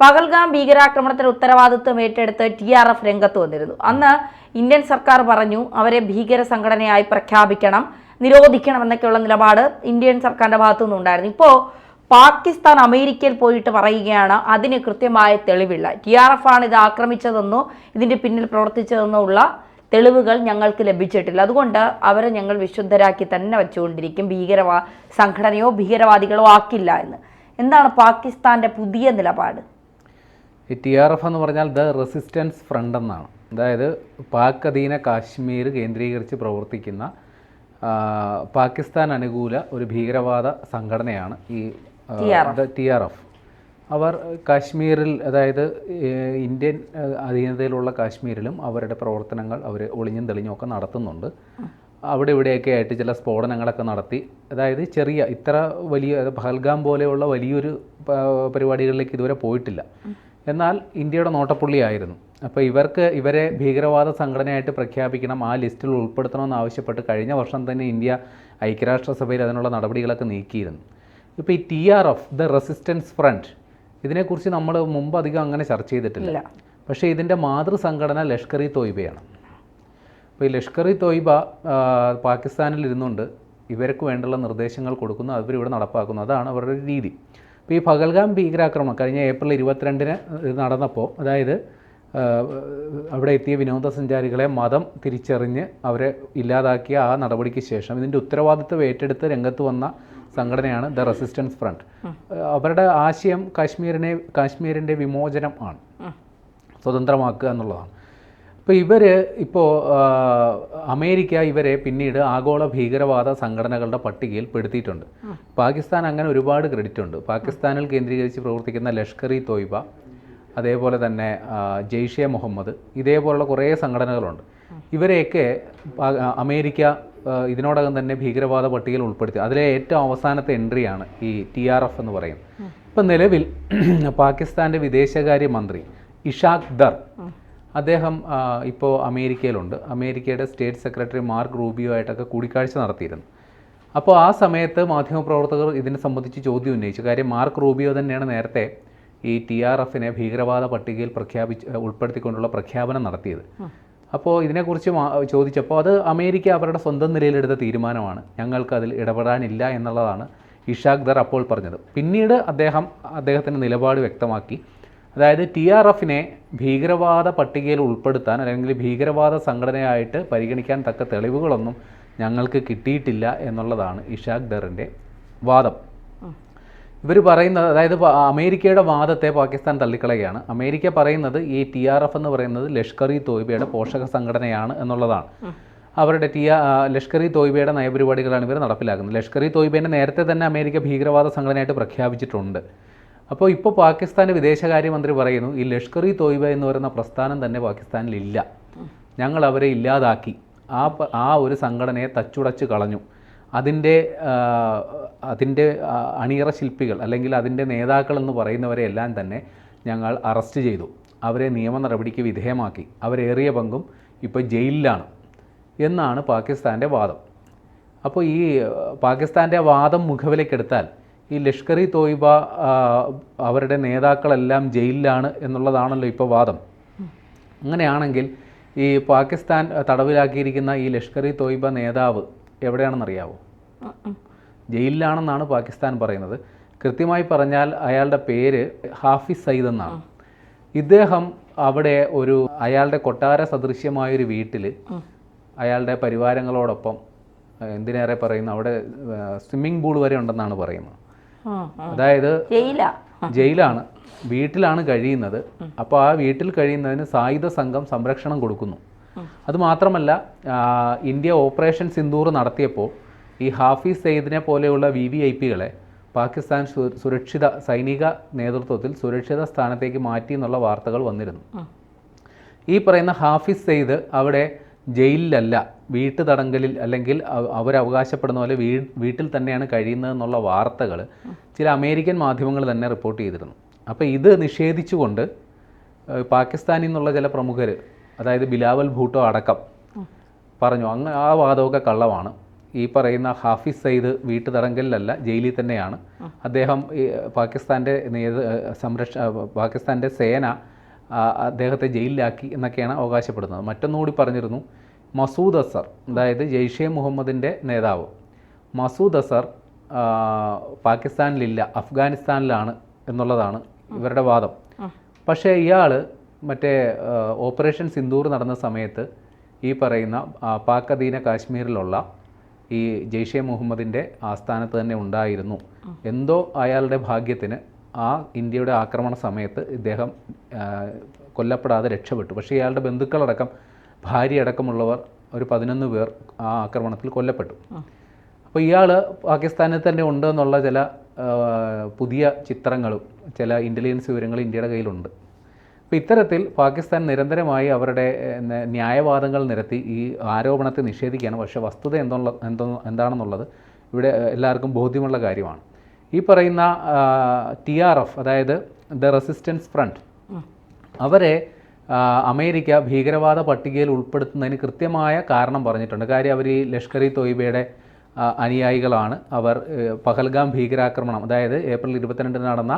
പഹൽഗാം ഭീകരാക്രമണത്തിന് ഉത്തരവാദിത്വം ഏറ്റെടുത്ത് TRF രംഗത്ത് വന്നിരുന്നു. അന്ന് ഇന്ത്യൻ സർക്കാർ പറഞ്ഞു അവരെ ഭീകര സംഘടനയായി പ്രഖ്യാപിക്കണം, നിരോധിക്കണം എന്നൊക്കെയുള്ള നിലപാട് ഇന്ത്യൻ സർക്കാരിൻ്റെ ഭാഗത്തു നിന്നുണ്ടായിരുന്നു. ഇപ്പോൾ പാകിസ്ഥാൻ അമേരിക്കയിൽ പോയിട്ട് പറയുകയാണ് അതിന് കൃത്യമായ തെളിവില്ല, TRF ആണ് ഇത് ആക്രമിച്ചതെന്നോ ഇതിൻ്റെ പിന്നിൽ പ്രവർത്തിച്ചതെന്നോ ഉള്ള തെളിവുകൾ ഞങ്ങൾക്ക് ലഭിച്ചിട്ടില്ല, അതുകൊണ്ട് അവരെ ഞങ്ങൾ വിശുദ്ധരാക്കി തന്നെ വെച്ചുകൊണ്ടിരിക്കും, സംഘടനയോ ഭീകരവാദികളോ ആക്കില്ല എന്ന്. എന്താണ് പാകിസ്ഥാൻ്റെ പുതിയ നിലപാട്? ഈ TRF എന്ന് പറഞ്ഞാൽ ദ റെസിസ്റ്റൻസ് ഫ്രണ്ട് എന്നാണ്. അതായത് പാക് അധീന കാശ്മീർ കേന്ദ്രീകരിച്ച് പ്രവർത്തിക്കുന്ന പാകിസ്ഥാൻ അനുകൂല ഒരു ഭീകരവാദ സംഘടനയാണ് ഈ TRF. അവർ കാശ്മീരിൽ, അതായത് ഇന്ത്യൻ അധീനതയിലുള്ള കാശ്മീരിലും അവരുടെ പ്രവർത്തനങ്ങൾ അവർ ഒളിഞ്ഞും തെളിഞ്ഞും ഒക്കെ നടത്തുന്നുണ്ട്. അവിടെ ഇവിടെയൊക്കെ ആയിട്ട് ചില സ്ഫോടനങ്ങളൊക്കെ നടത്തി, അതായത് ചെറിയ ഇത്ര വലിയ പഹൽഗാം പോലെയുള്ള വലിയൊരു പരിപാടികളിലേക്ക് ഇതുവരെ പോയിട്ടില്ല. എന്നാൽ ഇന്ത്യയുടെ നോട്ടപ്പുള്ളിയായിരുന്നു. അപ്പോൾ ഇവരെ ഭീകരവാദ സംഘടനയായിട്ട് പ്രഖ്യാപിക്കണം, ആ ലിസ്റ്റിൽ ഉൾപ്പെടുത്തണമെന്ന് ആവശ്യപ്പെട്ട് കഴിഞ്ഞ വർഷം തന്നെ ഇന്ത്യ ഐക്യരാഷ്ട്രസഭയിൽ അതിനുള്ള നടപടികളൊക്കെ നീക്കിയിരുന്നു. ഇപ്പോൾ ഈ TRF ദ റെസിസ്റ്റൻസ് ഫ്രണ്ട്, ഇതിനെക്കുറിച്ച് നമ്മൾ മുമ്പ് അധികം അങ്ങനെ ചർച്ച ചെയ്തിട്ടില്ല. പക്ഷേ ഇതിൻ്റെ മാതൃസംഘടന ലഷ്കർ ഇ തോയ്ബയാണ്. അപ്പോൾ ഈ ലഷ്കർ ഇ തോയ്ബ പാകിസ്ഥാനിൽ ഇരുന്നുകൊണ്ട് ഇവർക്ക് വേണ്ടുള്ള നിർദ്ദേശങ്ങൾ കൊടുക്കുന്നു, അവരിവിടെ നടപ്പാക്കുന്നു. അതാണ് അവരുടെ ഒരു രീതി. ഇപ്പോൾ ഈ പഹൽഗാം ഭീകരാക്രമണം കഴിഞ്ഞ ഏപ്രിൽ 22-ന് നടന്നപ്പോൾ, അതായത് അവിടെ എത്തിയ വിനോദസഞ്ചാരികളെ മതം തിരിച്ചറിഞ്ഞ് അവരെ ഇല്ലാതാക്കിയ ആ നടപടിക്ക് ശേഷം ഇതിൻ്റെ ഉത്തരവാദിത്വം ഏറ്റെടുത്ത് രംഗത്ത് വന്ന സംഘടനയാണ് ദ റെസിസ്റ്റൻസ് ഫ്രണ്ട്. അവരുടെ ആശയം കാശ്മീരിൻ്റെ വിമോചനം ആണ്, സ്വതന്ത്രമാക്കുക എന്നുള്ളതാണ്. ഇപ്പോൾ അമേരിക്ക ഇവരെ പിന്നീട് ആഗോള ഭീകരവാദ സംഘടനകളുടെ പട്ടികയിൽ പെടുത്തിയിട്ടുണ്ട്. പാകിസ്ഥാൻ അങ്ങനെ ഒരുപാട് ക്രെഡിറ്റ് ഉണ്ട്. പാകിസ്ഥാനിൽ കേന്ദ്രീകരിച്ച് പ്രവർത്തിക്കുന്ന ലഷ്കർ ഇ തോയ്ബ, അതേപോലെ തന്നെ ജെയ്ഷെ മുഹമ്മദ്, ഇതേപോലുള്ള കുറേ സംഘടനകളുണ്ട്. ഇവരെയൊക്കെ അമേരിക്ക ഇതിനോടകം തന്നെ ഭീകരവാദ പട്ടികയിൽ ഉൾപ്പെടുത്തി. അതിലെ ഏറ്റവും അവസാനത്തെ എൻട്രിയാണ് ഈ TRF എന്ന് പറയുന്നത്. ഇപ്പം നിലവിൽ പാകിസ്ഥാൻ്റെ വിദേശകാര്യ മന്ത്രി ഇഷാഖ് ദർ, അദ്ദേഹം ഇപ്പോൾ അമേരിക്കയിലുണ്ട്. അമേരിക്കയുടെ സ്റ്റേറ്റ് സെക്രട്ടറി മാർക്ക് റൂബിയോ ആയിട്ടൊക്കെ കൂടിക്കാഴ്ച നടത്തിയിരുന്നു. അപ്പോൾ ആ സമയത്ത് മാധ്യമപ്രവർത്തകർ ഇതിനെ സംബന്ധിച്ച് ചോദ്യം ഉന്നയിച്ചു. കാര്യം മാർക്ക് റൂബിയോ തന്നെയാണ് നേരത്തെ ഈ TRFനെ ഭീകരവാദ പട്ടികയിൽ ഉൾപ്പെടുത്തിക്കൊണ്ടുള്ള പ്രഖ്യാപനം നടത്തിയത്. അപ്പോൾ ഇതിനെക്കുറിച്ച് ചോദിച്ചപ്പോൾ അത് അമേരിക്ക അവരുടെ സ്വന്തം നിലയിലെടുത്ത തീരുമാനമാണ്, ഞങ്ങൾക്ക് അതിൽ ഇടപെടാനില്ല എന്നുള്ളതാണ് ഇഷാഖ് ദർ അപ്പോൾ പറഞ്ഞത്. പിന്നീട് അദ്ദേഹത്തിൻ്റെ നിലപാട് വ്യക്തമാക്കി. അതായത് TRFനെ ഭീകരവാദ പട്ടികയിൽ ഉൾപ്പെടുത്താൻ അല്ലെങ്കിൽ ഭീകരവാദ സംഘടനയായിട്ട് പരിഗണിക്കാൻ തക്ക തെളിവുകളൊന്നും ഞങ്ങൾക്ക് കിട്ടിയിട്ടില്ല എന്നുള്ളതാണ് ഇഷാഖ് ദറിൻ്റെ വാദം. ഇവർ പറയുന്നത്, അതായത് അമേരിക്കയുടെ വാദത്തെ പാകിസ്ഥാൻ തള്ളിക്കളയുകയാണ്. അമേരിക്ക പറയുന്നത് ഈ TRF എന്ന് പറയുന്നത് ലഷ്കർ ഇ തോയ്ബയുടെ പോഷക സംഘടനയാണ് എന്നുള്ളതാണ്. അവരുടെ ലഷ്കർ ഇ തോയ്ബയുടെ നയപരിപാടികളാണ് ഇവർ നടപ്പിലാക്കുന്നത്. ലഷ്കർ ഇ തോയ്ബേനെ നേരത്തെ തന്നെ അമേരിക്ക ഭീകരവാദ സംഘടനയായിട്ട് പ്രഖ്യാപിച്ചിട്ടുണ്ട്. ഇപ്പോൾ പാകിസ്ഥാൻ്റെ വിദേശകാര്യമന്ത്രി പറയുന്നു, ഈ ലഷ്കർ ഇ തോയ്ബ എന്ന് പറയുന്ന പ്രസ്ഥാനം തന്നെ പാകിസ്ഥാനിലില്ല, ഞങ്ങൾ അവരെ ഇല്ലാതാക്കി, ആ ഒരു സംഘടനയെ തച്ചുടച്ച് കളഞ്ഞു, അതിൻ്റെ അണിയറ ശില്പികൾ അല്ലെങ്കിൽ അതിൻ്റെ നേതാക്കൾ എന്ന് പറയുന്നവരെ എല്ലാം തന്നെ ഞങ്ങൾ അറസ്റ്റ് ചെയ്തു, അവരെ നിയമ നടപടിക്ക് വിധേയമാക്കി, അവരേറിയ പങ്കും ഇപ്പോൾ ജയിലിലാണ് എന്നാണ് പാകിസ്ഥാൻ്റെ വാദം. അപ്പോൾ ഈ പാകിസ്ഥാൻ്റെ വാദം മുഖവിലേക്കെടുത്താൽ ഈ ലഷ്കർ ഇ തോയ്ബ അവരുടെ നേതാക്കളെല്ലാം ജയിലിലാണ് എന്നുള്ളതാണല്ലോ ഇപ്പോൾ വാദം. അങ്ങനെയാണെങ്കിൽ ഈ പാകിസ്ഥാൻ തടവിലാക്കിയിരിക്കുന്ന ഈ ലഷ്കർ ഇ തോയ്ബ നേതാവ് എവിടെയാണെന്നറിയാവോ? ജയിലിലാണെന്നാണ് പാകിസ്ഥാൻ പറയുന്നത്. കൃത്യമായി പറഞ്ഞാൽ അയാളുടെ പേര് ഹാഫിസ് സയ്യിദ് എന്നാണ്. ഇദ്ദേഹം അവിടെ അയാളുടെ കൊട്ടാര സദൃശ്യമായൊരു വീട്ടിൽ അയാളുടെ പരിവാരങ്ങളോടൊപ്പം, എന്തിനേറെ പറയുന്നു, അവിടെ സ്വിമ്മിംഗ് പൂൾ വരെ ഉണ്ടെന്നാണ് പറയുന്നത്. അതായത് ജയിലാണ്, വീട്ടിലാണ് കഴിയുന്നത്. അപ്പോൾ ആ വീട്ടിൽ കഴിയുന്നതിന് സായുധ സംഘം സംരക്ഷണം കൊടുക്കുന്നു. അതുമാത്രമല്ല, ഇന്ത്യ ഓപ്പറേഷൻ സിന്ദൂർ നടത്തിയപ്പോൾ ഈ ഹാഫിസ് സയ്യിദിനെ പോലെയുള്ള VVIPകളെ പാകിസ്ഥാൻ സുരക്ഷിത സൈനിക നേതൃത്വത്തിൽ സുരക്ഷിത സ്ഥാനത്തേക്ക് മാറ്റി എന്നുള്ള വാർത്തകൾ വന്നിരുന്നു. ഈ പറയുന്ന ഹാഫിസ് സയ്യിദ് അവിടെ ജയിലിലല്ല, വീട്ടു തടങ്കലിൽ അല്ലെങ്കിൽ അവരവകാശപ്പെടുന്ന പോലെ വീട്ടിൽ തന്നെയാണ് കഴിയുന്നതെന്നുള്ള വാർത്തകൾ ചില അമേരിക്കൻ മാധ്യമങ്ങൾ തന്നെ റിപ്പോർട്ട് ചെയ്തിരുന്നു. അപ്പോൾ ഇത് നിഷേധിച്ചുകൊണ്ട് പാകിസ്ഥാനിൽ നിന്നുള്ള ചില പ്രമുഖർ, അതായത് ബിലാവൽ ഭൂട്ടോ അടക്കം പറഞ്ഞു ആ വാദമൊക്കെ കള്ളമാണ്, ഈ പറയുന്ന ഹാഫിസ് സയ്യിദ് വീട്ടുതടങ്കലിലല്ല, ജയിലിൽ തന്നെയാണ്. അദ്ദേഹം പാകിസ്ഥാൻ്റെ പാകിസ്ഥാൻ്റെ സേന അദ്ദേഹത്തെ ജയിലിലാക്കി എന്നൊക്കെയാണ് അവകാശപ്പെടുന്നത്. മറ്റൊന്നുകൂടി പറഞ്ഞിരുന്നു, മസൂദ് അസർ, അതായത് ജെയ്ഷെ മുഹമ്മദിൻ്റെ നേതാവ് മസൂദ് അസർ പാകിസ്ഥാനിലില്ല, അഫ്ഗാനിസ്ഥാനിലാണ് എന്നുള്ളതാണ് ഇവരുടെ വാദം. പക്ഷേ ഇയാൾ മറ്റേ ഓപ്പറേഷൻ സിന്ദൂർ നടന്ന സമയത്ത് ഈ പറയുന്ന പാക് അധീന കാശ്മീരിലുള്ള ഈ ജെയ്ഷെ മുഹമ്മദിൻ്റെ ആസ്ഥാനത്ത് തന്നെ ഉണ്ടായിരുന്നു. എന്തോ അയാളുടെ ഭാഗ്യത്തിന് ആ ഇന്ത്യയുടെ ആക്രമണ സമയത്ത് ഇദ്ദേഹം കൊല്ലപ്പെടാതെ രക്ഷപ്പെട്ടു. പക്ഷേ ഇയാളുടെ ബന്ധുക്കളടക്കം ഭാര്യ അടക്കമുള്ളവർ ഒരു 11 പേർ ആ ആക്രമണത്തിൽ കൊല്ലപ്പെട്ടു. അപ്പോൾ ഇയാൾ പാകിസ്ഥാനിൽ തന്നെ ഉണ്ട് എന്നുള്ള ചില പുതിയ ചിത്രങ്ങളും ചില ഇൻ്റലിജൻസ് വിവരങ്ങളും ഇന്ത്യയുടെ കയ്യിലുണ്ട്. അപ്പോൾ ഇത്തരത്തിൽ പാകിസ്ഥാൻ നിരന്തരമായി അവരുടെ ന്യായവാദങ്ങൾ നിരത്തി ഈ ആരോപണത്തെ നിഷേധിക്കുകയാണ്. പക്ഷേ വസ്തുത എന്താണെന്നുള്ളത് ഇവിടെ എല്ലാവർക്കും ബോധ്യമുള്ള കാര്യമാണ്. ഈ പറയുന്ന TRF, അതായത് ദ റെസിസ്റ്റൻസ് ഫ്രണ്ട്, അവരെ അമേരിക്ക ഭീകരവാദ പട്ടികയിൽ ഉൾപ്പെടുത്തുന്നതിന് കൃത്യമായ കാരണം പറഞ്ഞിട്ടുണ്ട്. കാര്യം അവർ ഈ ലഷ്കർ ഇ തോയ്ബയുടെ അനുയായികളാണ്. അവർ പഹൽഗാം ഭീകരാക്രമണം, അതായത് ഏപ്രിൽ 22 നടന്ന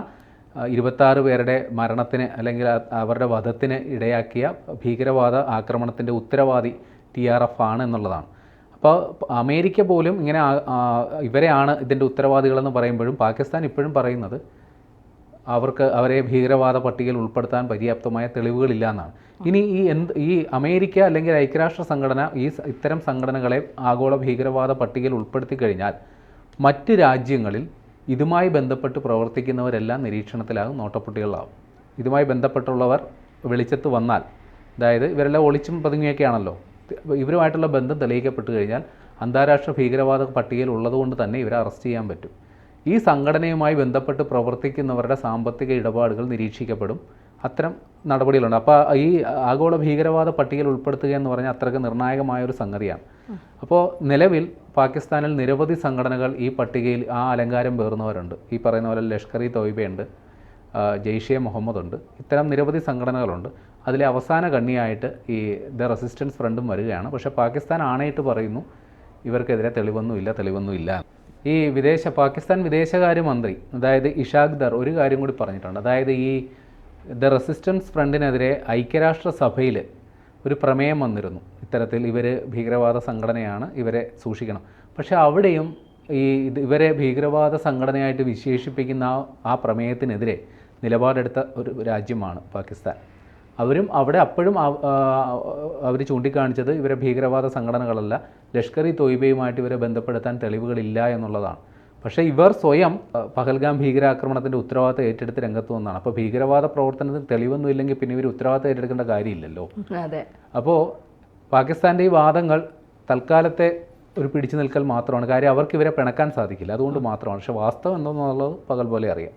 26 പേരുടെ മരണത്തിന് അല്ലെങ്കിൽ അവരുടെ വധത്തിന് ഇടയാക്കിയ ഭീകരവാദ ആക്രമണത്തിൻ്റെ ഉത്തരവാദി TRF ആണ് എന്നുള്ളതാണ്. അപ്പോൾ അമേരിക്ക പോലും ഇങ്ങനെ ഇവരെയാണ് ഇതിൻ്റെ ഉത്തരവാദികളെന്ന് പറയുമ്പോഴും പാകിസ്ഥാൻ ഇപ്പോഴും പറയുന്നത് അവരെ ഭീകരവാദ പട്ടികയിൽ ഉൾപ്പെടുത്താൻ പര്യാപ്തമായ തെളിവുകളില്ല എന്നാണ്. ഇനി ഈ അമേരിക്ക അല്ലെങ്കിൽ ഐക്യരാഷ്ട്ര സംഘടന ഇത്തരം സംഘടനകളെ ആഗോള ഭീകരവാദ പട്ടികയിൽ ഉൾപ്പെടുത്തി കഴിഞ്ഞാൽ മറ്റ് രാജ്യങ്ങളിൽ ഇതുമായി ബന്ധപ്പെട്ട് പ്രവർത്തിക്കുന്നവരെല്ലാം നിരീക്ഷണത്തിലാകും, നോട്ടപ്പുട്ടികളാകും. ഇതുമായി ബന്ധപ്പെട്ടുള്ളവർ വെളിച്ചത്ത് വന്നാൽ, അതായത് ഇവരെല്ലാം ഒളിച്ചും പതുങ്ങിയൊക്കെയാണല്ലോ, ഇവരുമായിട്ടുള്ള ബന്ധം തെളിയിക്കപ്പെട്ട് കഴിഞ്ഞാൽ അന്താരാഷ്ട്ര ഭീകരവാദ പട്ടികയിൽ ഉള്ളതുകൊണ്ട് തന്നെ ഇവരെ അറസ്റ്റ് ചെയ്യാൻ പറ്റും. ഈ സംഘടനയുമായി ബന്ധപ്പെട്ട് പ്രവർത്തിക്കുന്നവരുടെ സാമ്പത്തിക ഇടപാടുകൾ നിരീക്ഷിക്കപ്പെടും. അത്തരം നടപടികളുണ്ട്. അപ്പോൾ ഈ ആഗോള ഭീകരവാദ പട്ടികയിൽ ഉൾപ്പെടുത്തുക എന്ന് പറഞ്ഞാൽ അത്രയ്ക്ക് നിർണായകമായൊരു സംഗതിയാണ്. അപ്പോൾ നിലവിൽ പാകിസ്ഥാനിൽ നിരവധി സംഘടനകൾ ഈ പട്ടികയിൽ ആ അലങ്കാരം പേറുന്നവരുണ്ട്. ഈ പറയുന്ന പോലെ ലഷ്കർ ഇ തോയ്ബയുണ്ട്, ജെയ്ഷെ മുഹമ്മദ് ഉണ്ട്, ഇത്തരം നിരവധി സംഘടനകളുണ്ട്. അതിലെ അവസാന കണ്ണിയായിട്ട് ഈ ദ റെസിസ്റ്റൻസ് ഫ്രണ്ടും വരികയാണ്. പക്ഷേ പാകിസ്ഥാൻ ആണയിട്ട് പറയുന്നു ഇവർക്കെതിരെ തെളിവൊന്നുമില്ല. ഈ പാകിസ്ഥാൻ വിദേശകാര്യമന്ത്രി, അതായത് ഇഷാഖ് ദർ, ഒരു കാര്യം കൂടി പറഞ്ഞിട്ടുണ്ട്. അതായത് ഈ ദ റെസിസ്റ്റൻസ് ഫ്രണ്ടിനെതിരെ ഐക്യരാഷ്ട്രസഭയിൽ ഒരു പ്രമേയം വന്നിരുന്നു. ഇത്തരത്തിൽ ഇവർ ഭീകരവാദ സംഘടനയാണ്, ഇവരെ സൂക്ഷിക്കണം. പക്ഷേ അവിടെയും ഇവരെ ഭീകരവാദ സംഘടനയായിട്ട് വിശേഷിപ്പിക്കുന്ന ആ പ്രമേയത്തിനെതിരെ നിലപാടെടുത്ത ഒരു രാജ്യമാണ് പാകിസ്ഥാൻ. അപ്പോഴും അവർ ചൂണ്ടിക്കാണിച്ചത് ഇവരെ ഭീകരവാദ സംഘടനകളല്ല, ലഷ്കർ ഇ തോയ്ബയുമായിട്ട് ഇവരെ ബന്ധപ്പെടുത്താൻ തെളിവുകളില്ല എന്നുള്ളതാണ്. പക്ഷേ ഇവർ സ്വയം പഹൽഗാം ഭീകരാക്രമണത്തിൻ്റെ ഉത്തരവാദിത്തം ഏറ്റെടുത്ത് രംഗത്ത് വന്നതാണ്. അപ്പോൾ ഭീകരവാദ പ്രവർത്തനത്തിന് തെളിവൊന്നും ഇല്ലെങ്കിൽ പിന്നെ ഇവർ ഉത്തരവാദിത്തം ഏറ്റെടുക്കേണ്ട കാര്യമില്ലല്ലോ. അപ്പോൾ പാകിസ്ഥാൻ്റെ ഈ വാദങ്ങൾ തൽക്കാലത്തെ ഒരു പിടിച്ചു നിൽക്കൽ മാത്രമാണ്. കാര്യം അവർക്ക് ഇവരെ പിണക്കാൻ സാധിക്കില്ല, അതുകൊണ്ട് മാത്രമാണ്. പക്ഷേ വാസ്തവം എന്താണെന്നുള്ളത് പകൽ പോലെ അറിയാം.